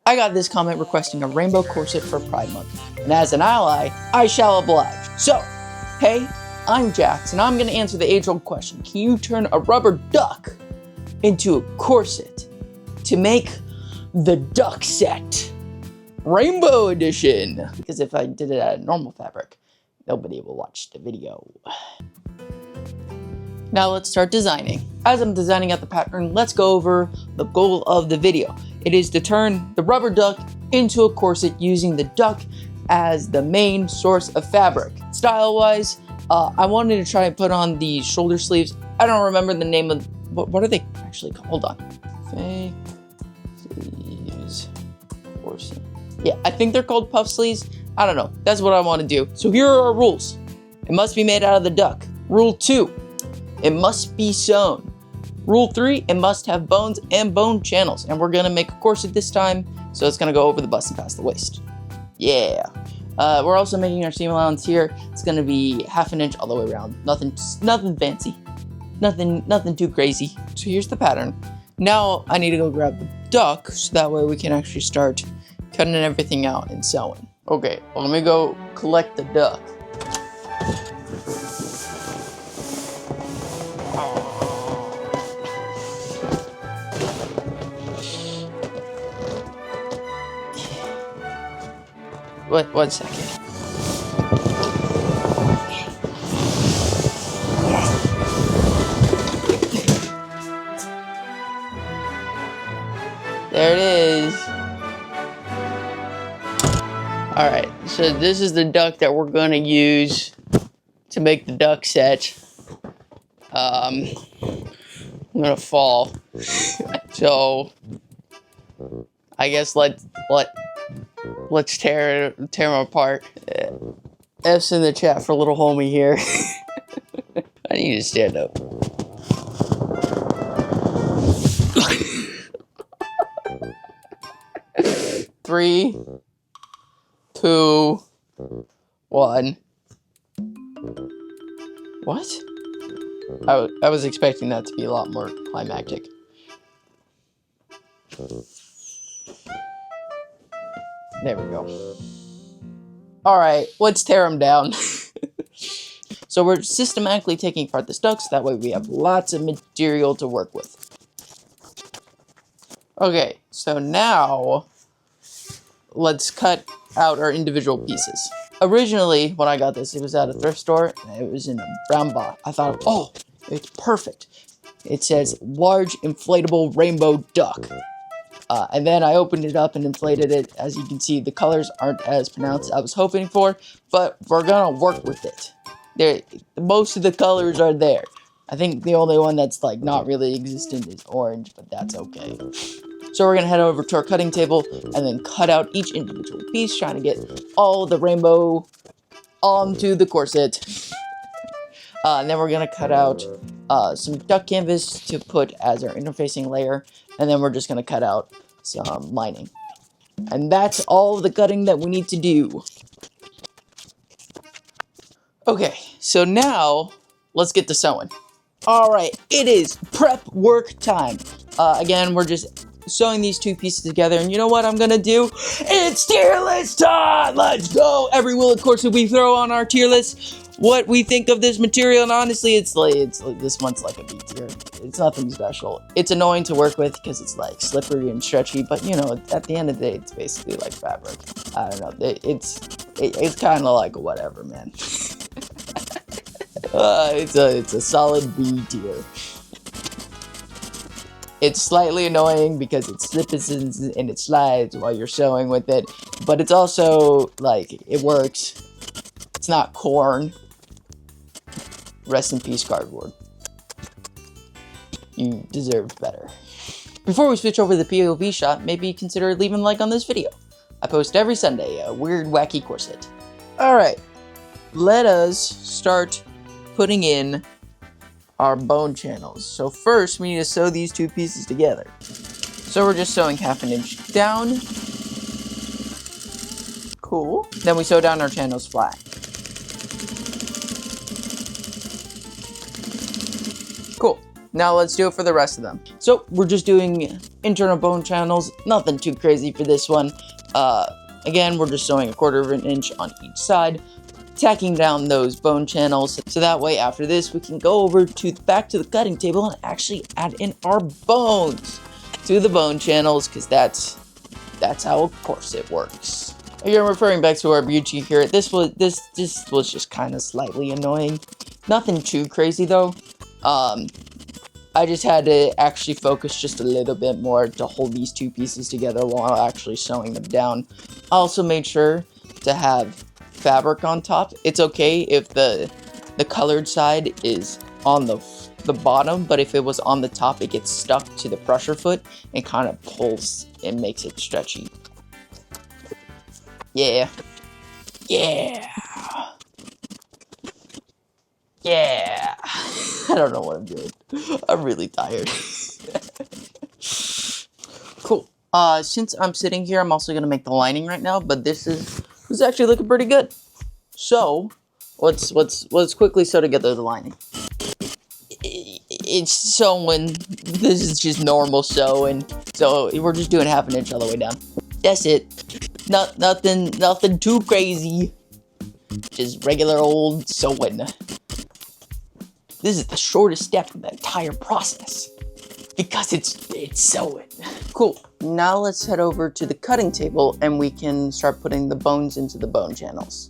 I got this comment requesting a rainbow corset for Pride Month, and as an ally, I shall oblige. So, hey, I'm Jax, and I'm gonna answer the age-old question. Can you turn a rubber duck into a corset to make the duck set? Rainbow edition! Because if I did it out of normal fabric, nobody will watch the video. Now let's start designing. As I'm designing out the pattern, let's go over the goal of the video. It is to turn the rubber duck into a corset using the duck as the main source of fabric. Style-wise, I wanted to try and put on the shoulder sleeves. I don't remember the name of, what are they actually called? Hold on. Fake sleeves corset. Yeah, I think they're called puff sleeves. I don't know. That's what I want to do. So here are our rules. It must be made out of the duck. Rule 2, it must be sewn. Rule 3, it must have bones and bone channels. And we're gonna make a corset this time, so it's gonna go over the bust and past the waist. Yeah. We're also making our seam allowance here. It's gonna be 1/2 inch all the way around. Nothing fancy. Nothing too crazy. So here's the pattern. Now I need to go grab the duck, so that way we can actually start cutting everything out and sewing. Okay, well, let me go collect the duck. One second. There it is. Alright, so this is the duck that we're gonna use to make the duck set. I'm gonna fall. So I guess let's tear them apart. F's in the chat for little homie here. I need to stand up. Three, 2, 1. What? I was expecting that to be a lot more climactic. There we go. Alright, let's tear them down. So we're systematically taking apart the duck, so that way we have lots of material to work with. Okay, so now let's cut out our individual pieces. Originally, when I got this, it was at a thrift store, and it was in a brown box. I thought, oh, it's perfect. It says large inflatable rainbow duck. And then I opened it up and inflated it. As you can see, the colors aren't as pronounced as I was hoping for, but we're gonna work with it. Most of the colors are there. I think the only one that's like not really existent is orange, but that's okay. So we're gonna head over to our cutting table and then cut out each individual piece, trying to get all the rainbow onto the corset. And then we're gonna cut out some duck canvas to put as our interfacing layer, and then we're just gonna cut out some lining. And that's all the cutting that we need to do. Okay, so now let's get to sewing. Alright, it is prep work time. Again, we're just sewing these two pieces together, and you know what I'm gonna do? It's tier list time! Let's go! Every wheel, of course, that we throw on our tier list, what we think of this material, and honestly, it's this one's like a B tier. It's nothing special. It's annoying to work with because it's like slippery and stretchy, but you know, at the end of the day, it's basically like fabric. I don't know. It's kind of like whatever, man. It's a solid B tier. It's slightly annoying because it slips and it slides while you're sewing with it, but it's also like it works. It's not corn. Rest in peace, cardboard. You deserve better. Before we switch over to the POV shot, maybe consider leaving a like on this video. I post every Sunday a weird, wacky corset. Alright, let us start putting in our bone channels. So first, we need to sew these two pieces together. So we're just sewing 1/2 inch down. Cool. Then we sew down our channels flat. Cool. Now let's do it for the rest of them. So we're just doing internal bone channels, nothing too crazy for this one. Again, we're just sewing 1/4 of an inch on each side, tacking down those bone channels, so that way after this we can go over to back to the cutting table and actually add in our bones to the bone channels, because that's how a corset works. Again, referring back to our beauty here, this was just kind of slightly annoying. Nothing too crazy though. I just had to actually focus just a little bit more to hold these two pieces together while actually sewing them down. I also made sure to have fabric on top. It's okay if the colored side is on the bottom, but if it was on the top, it gets stuck to the pressure foot and kind of pulls and makes it stretchy. Yeah. I don't know what I'm doing. I'm really tired. Cool. Since I'm sitting here, I'm also gonna make the lining right now, but this is actually looking pretty good. So let's quickly sew together the lining. It's sewing. This is just normal sewing. So we're just doing 1/2 inch all the way down. That's it. Nothing too crazy. Just regular old sewing. This is the shortest step in the entire process because it's sewing. Cool. Now let's head over to the cutting table and we can start putting the bones into the bone channels.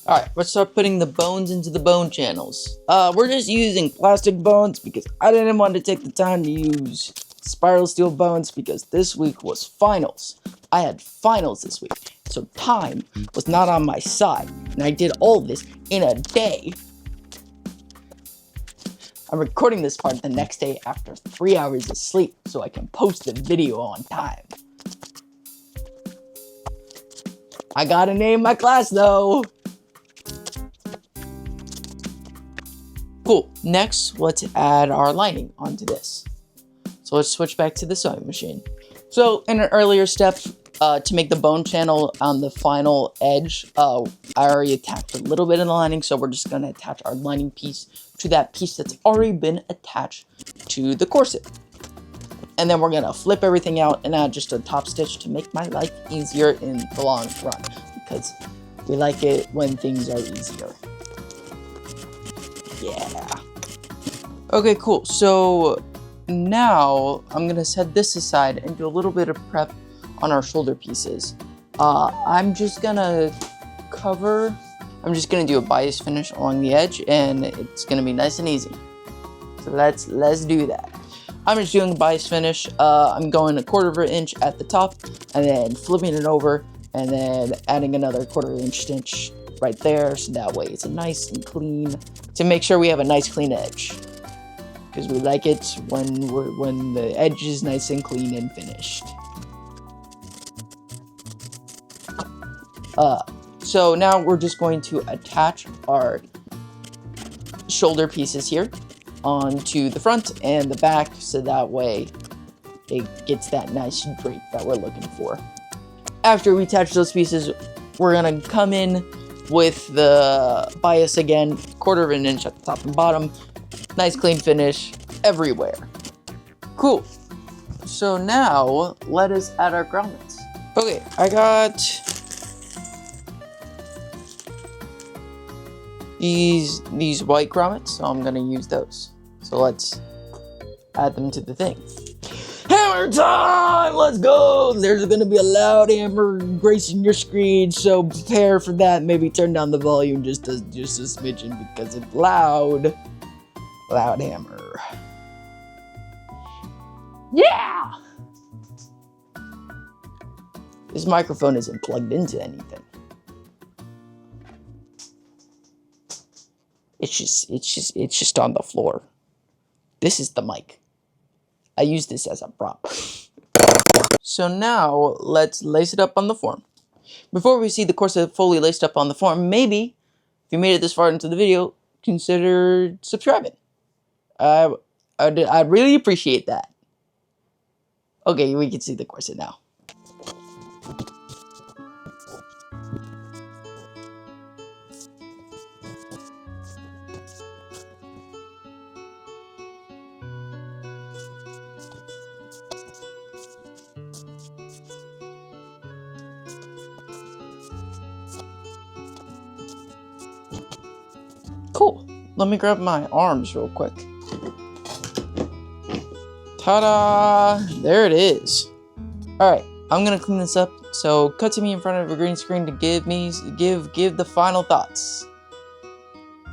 All right, let's start putting the bones into the bone channels. We're just using plastic bones because I didn't want to take the time to use spiral steel bones because this week was finals. I had finals this week, so time was not on my side, and I did all this in a day. I'm recording this part the next day after 3 hours of sleep so I can post the video on time. I gotta name my class though. Cool. Next, let's add our lining onto this. So let's switch back to the sewing machine. So in an earlier step, to make the bone channel on the final edge, I already attached a little bit of the lining, so we're just gonna attach our lining piece to that piece that's already been attached to the corset. And then we're gonna flip everything out and add just a top stitch to make my life easier in the long run, because we like it when things are easier. Yeah. Okay, cool. So now I'm gonna set this aside and do a little bit of prep on our shoulder pieces. I'm just gonna do a bias finish along the edge, and it's gonna be nice and easy. So let's do that. I'm just doing a bias finish. I'm going 1/4 inch at the top, and then flipping it over, and then adding another 1/4 inch stitch right there, so that way it's nice and clean, to make sure we have a nice clean edge, because we like it when the edge is nice and clean and finished. So now we're just going to attach our shoulder pieces here onto the front and the back, so that way it gets that nice drape that we're looking for. After we attach those pieces, we're gonna come in with the bias again, 1/4 inch at the top and bottom. Nice clean finish everywhere. Cool. So now let us add our grommets. Okay, I got these white grommets, so I'm gonna use those. So let's add them to the thing. Hammer time! Let's go! There's gonna be a loud hammer gracing your screen, so prepare for that. Maybe turn down the volume just a smidgen because it's loud. Loud hammer. Yeah! This microphone isn't plugged into anything. It's just on the floor. This is the mic. I use this as a prop. So now let's lace it up on the form. Before we see the corset fully laced up on the form, maybe if you made it this far into the video, consider subscribing. I'd really appreciate that. Okay, we can see the corset now. Cool. Let me grab my arms real quick. Ta-da! There it is. Alright, I'm gonna clean this up. So cut to me in front of a green screen to give the final thoughts.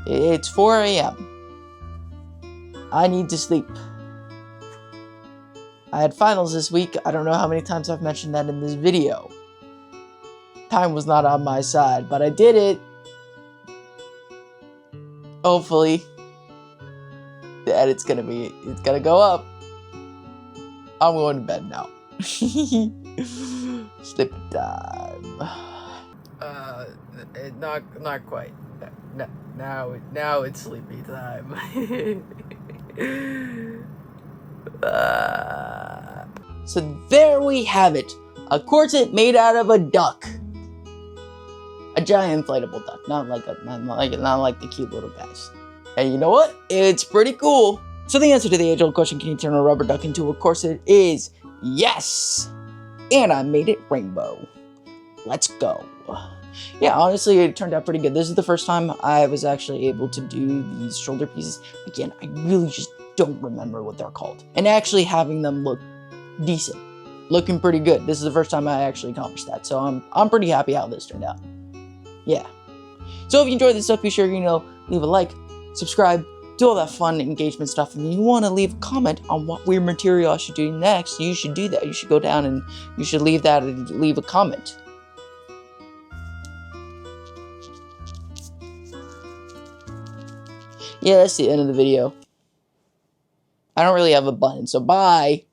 It's 4 a.m. I need to sleep. I had finals this week. I don't know how many times I've mentioned that in this video. Time was not on my side, but I did it. Hopefully. The edit's gonna go up. I'm going to bed now. Sleep time. Not quite. Now it's sleepy time. So there we have it. A corset made out of a duck. A giant inflatable duck, not like the cute little guys. And you know what? It's pretty cool. So the answer to the age-old question, can you turn a rubber duck into a corset, is yes. And I made it rainbow. Let's go. Yeah, honestly, it turned out pretty good. This is the first time I was actually able to do these shoulder pieces. Again, I really just don't remember what they're called. And actually having them look decent. Looking pretty good. This is the first time I actually accomplished that. So I'm pretty happy how this turned out. Yeah. So if you enjoyed this stuff, be sure, leave a like, subscribe, do all that fun engagement stuff. And if you want to leave a comment on what weird material I should do next, you should do that. You should go down and you should leave a comment. Yeah, that's the end of the video. I don't really have a button, so bye.